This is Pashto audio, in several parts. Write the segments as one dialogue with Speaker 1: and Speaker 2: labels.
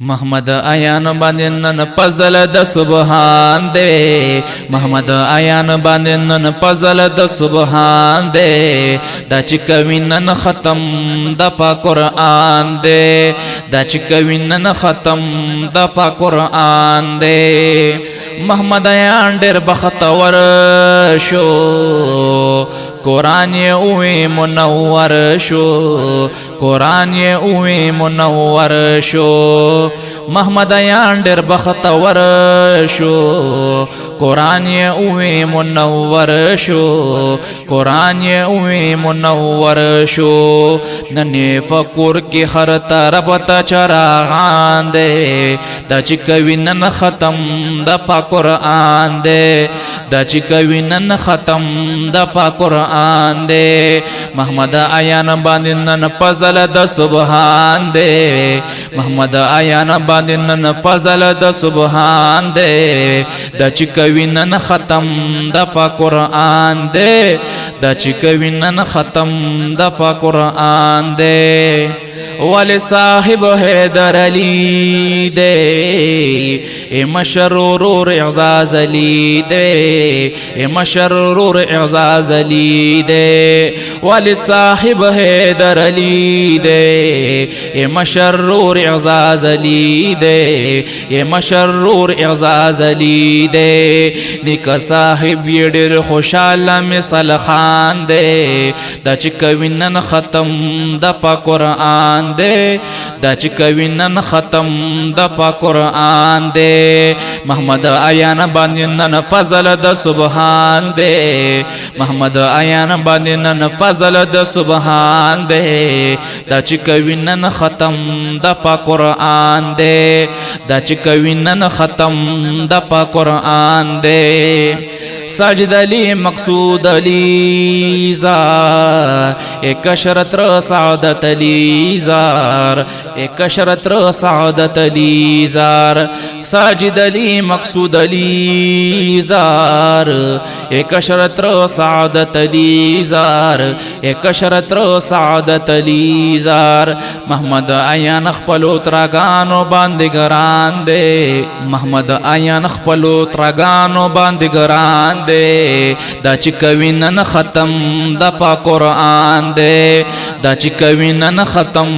Speaker 1: محمد آیان باندې نن پزل د سبحان دے محمد آیان باندې نن پزل د سبحان دے دا چې کوي نن ختم د پاک قرآن دے دا چې کوي نن ختم د پاک قرآن دے محمد آیان ډېر بختور شو قرآن یې اوې منور شو قرآن یې اوې منور شو محمد آیان ډېر بختور شو قرآن یې اوې منور شو قرآن یې اوې منور شو نن فکر کې هر طرف ته چراغان دے دا چې کوي نن ختم د پاک قرآن دے دا چې کوي نن ختم د پاک قرآن دے محمد آیان باندې نن فضل د سبحان دے محمد آیان باندې نن فضل د سبحان دے دا چې کوي نن ختم د پاک قرآن دے دا چې کوي نن ختم د پاک قرآن دے ولی صاحب حیدر علی دے اے مشرور اعزاز علی دے اے مشرور اعزاز علی دے ولی صاحب حیدر علی دے اے مشرور اعزاز علی دے اے مشرور اعزاز علی دے نیک صاحب یہ ډېر خوشاله مثال خان دے دا چې کوي نن ختم د پاک قرآن دے دا چې کوي نن ختم د پاک قرآن دے محمد آیان باندې نن فضل د سبحان دے محمد آیان باندې نن فضل د سبحان دے دا چې کوي نن ختم د پاک قرآن دے دا چې کوي نن ختم د پاک قرآن دے ساجد علی مقصود علی زار ایک شرط رو سعادت علی زار ایک شرط رو سعادت علی زار ساجد علی مقصود علی زار ایک شرط رو سعادت علی زار ایک شرط رو سعادت علی زار محمد آیان خپلو ترگانو باندې ګران دے محمد آیان خپلو ترگانو باندې ګران دے دا چې کوي نن ختم د پاک قرآن دے دا چې کوي نن ختم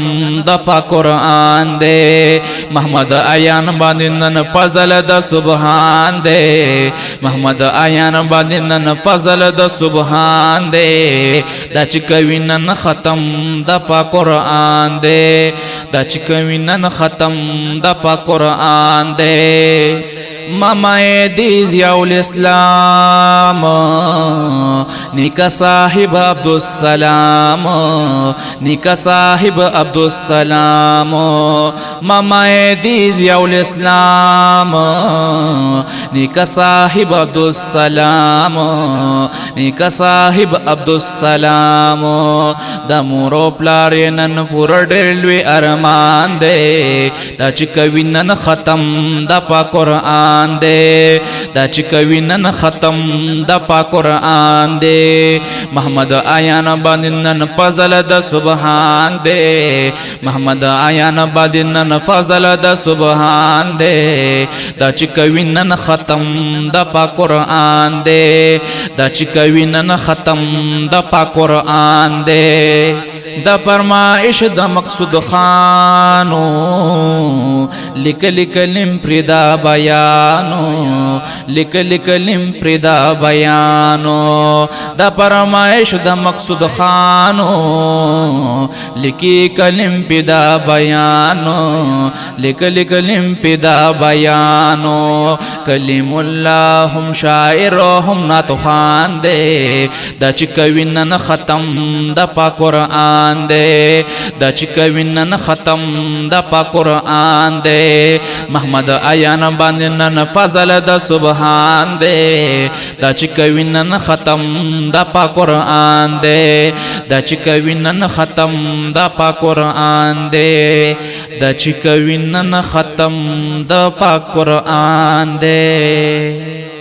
Speaker 1: د پاک قرآن دے محمد آیان باندې نن فضل د سبحان دے محمد آیان باندې نن فضل د سبحان دے دا چې کوي نن ختم د پاک قرآن دے دا چې کوي نن ختم د پاک قرآن دے مامای دی ضیاء الاسلام نیکا صاحب عبدالسلام نیکا صاحب عبدالسلام مامای دی ضیاء الاسلام نیکا صاحب عبدالسلام نیکا صاحب عبدالسلام دا مورو پلار نن پور ډېر لوی ارمان دے دا چې کوي نن ختم د پاک قرآن دے دا چې کوي نن ختم د پاک قرآن دے محمد آیان باندې نن فضل د سبحان دے محمد آیان باندې نن فضل د سبحان دے دا چې کوي نن ختم د پاک قرآن دے دا چې کوي نن ختم د پاک قرآن دے دا فرمائش دا مقصود خانو لکل کلم پردا بیانو لکل کلم پردا بیانو دا فرمائش دا مقصود خانو لکی کلم پدا بیانو لکل کلم پدا بیانو کلم اللہ ہم شاعر ہم ناتو خان دے دا چې کوي نن ختم د پاک قرآن دے دا چې کوي نن ختم د پاک قرآن دے محمد آیان باندې نن فضل د سبحان دے دا چې کوي نن ختم د پاک قرآن دے دا چې کوي نن ختم د پاک قرآن دے دا چې کوي نن ختم د پاک قرآن دے